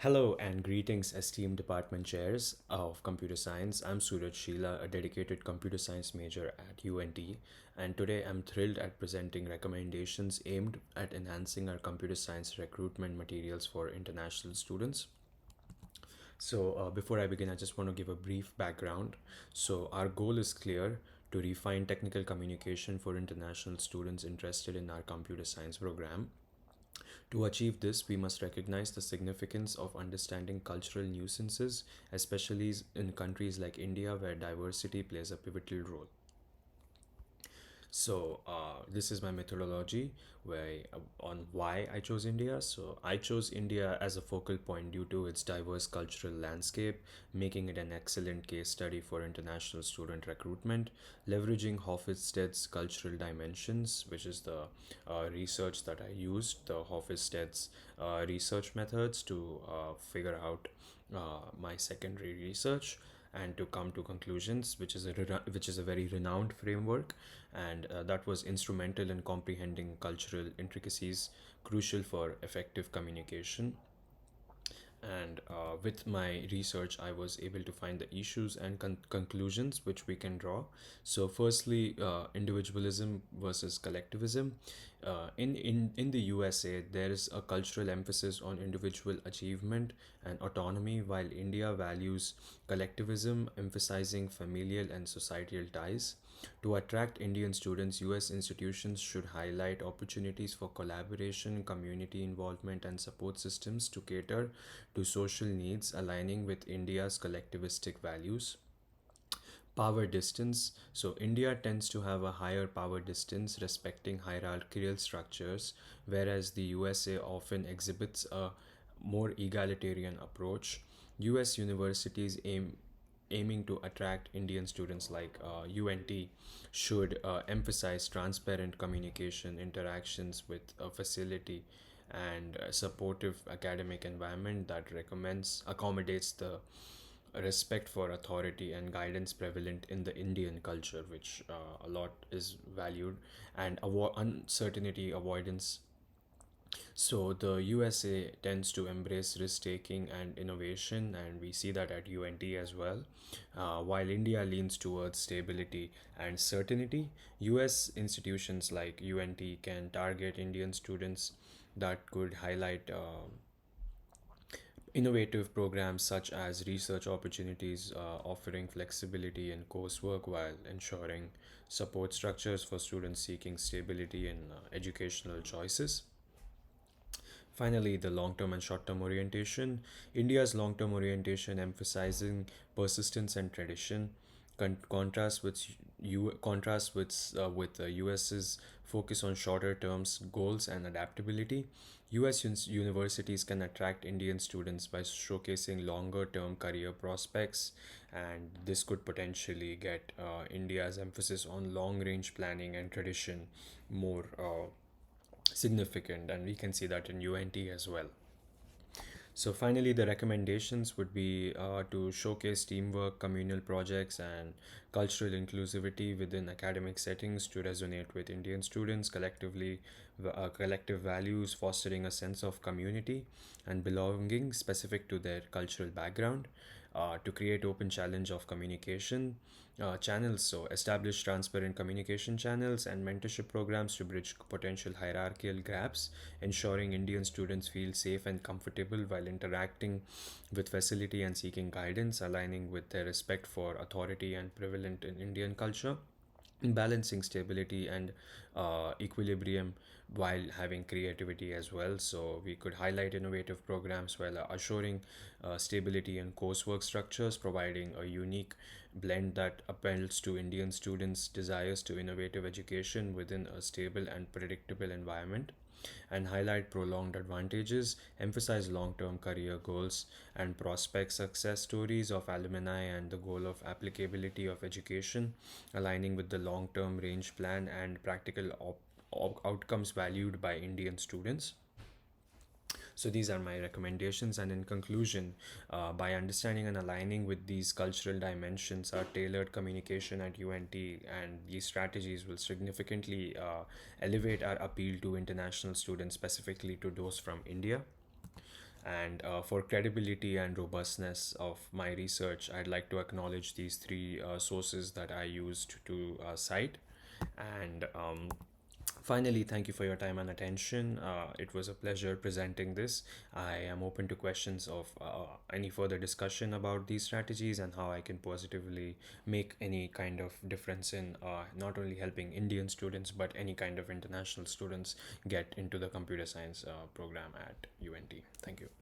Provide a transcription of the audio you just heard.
Hello and greetings, esteemed department chairs of computer science. I'm Suraj Sheila, a dedicated computer science major at UNT, and today I'm thrilled at presenting recommendations aimed at enhancing our computer science recruitment materials for international students. Before I begin, I just want to give a brief background. Our goal is clear to refine technical communication for international students interested in our computer science program. To achieve this, we must recognize the significance of understanding cultural nuisances, especially in countries like India, where diversity plays a pivotal role. This is my methodology on why I chose India. So, I chose India as a focal point due to its diverse cultural landscape, making it an excellent case study for international student recruitment, leveraging Hofstede's cultural dimensions, which is the research that I used, the Hofstede's research methods to figure out my secondary research and to come to conclusions, which is a very renowned framework, and that was instrumental in comprehending cultural intricacies crucial for effective communication. And with my research, I was able to find the issues and conclusions which we can draw. So firstly, individualism versus collectivism. In the USA, there is a cultural emphasis on individual achievement and autonomy, while India values collectivism, emphasizing familial and societal ties. To attract Indian students, US institutions should highlight opportunities for collaboration, community involvement, and support systems to cater to social needs, aligning with India's collectivistic values. Power distance. So, India tends to have a higher power distance, respecting hierarchical structures, whereas the USA often exhibits a more egalitarian approach. US universities aiming to attract Indian students like UNT should emphasize transparent communication, interactions with a facility, and a supportive academic environment that recommends accommodates the respect for authority and guidance prevalent in the Indian culture, which a lot is valued, and uncertainty avoidance. So the USA tends to embrace risk taking and innovation, and we see that at UNT as well. While India leans towards stability and certainty, US institutions like UNT can target Indian students that could highlight innovative programs such as research opportunities, offering flexibility in coursework while ensuring support structures for students seeking stability in educational choices. Finally, the long term and short term orientation. India's long term orientation emphasizing persistence and tradition contrasts with the US's focus on shorter terms goals and adaptability. Universities can attract Indian students by showcasing longer term career prospects, and this could potentially get India's emphasis on long range planning and tradition more significant, and we can see that in UNT as well. So, finally, the recommendations would be to showcase teamwork, communal projects, and cultural inclusivity within academic settings to resonate with Indian students, collective values, fostering a sense of community and belonging specific to their cultural background, to create open challenge of communication channels. So, establish transparent communication channels and mentorship programs to bridge potential hierarchical gaps, ensuring Indian students feel safe and comfortable while interacting with facility and seeking guidance, aligning with their respect for authority and prevalent in Indian culture, balancing stability and equilibrium while having creativity as well. So we could highlight innovative programs while assuring stability and coursework structures, providing a unique blend that appeals to Indian students' desires to innovative education within a stable and predictable environment, and highlight prolonged advantages, emphasize long term career goals and prospect success stories of alumni, and the goal of applicability of education, aligning with the long term range plan and practical outcomes valued by Indian students. So these are my recommendations, and in conclusion, by understanding and aligning with these cultural dimensions, our tailored communication at UNT and these strategies will significantly elevate our appeal to international students, specifically to those from India. And for credibility and robustness of my research, I'd like to acknowledge these three sources that I used to cite. And finally, thank you for your time and attention. It was a pleasure presenting this. I am open to questions of any further discussion about these strategies and how I can positively make any kind of difference in not only helping Indian students but any kind of international students get into the computer science program at UNT. Thank you.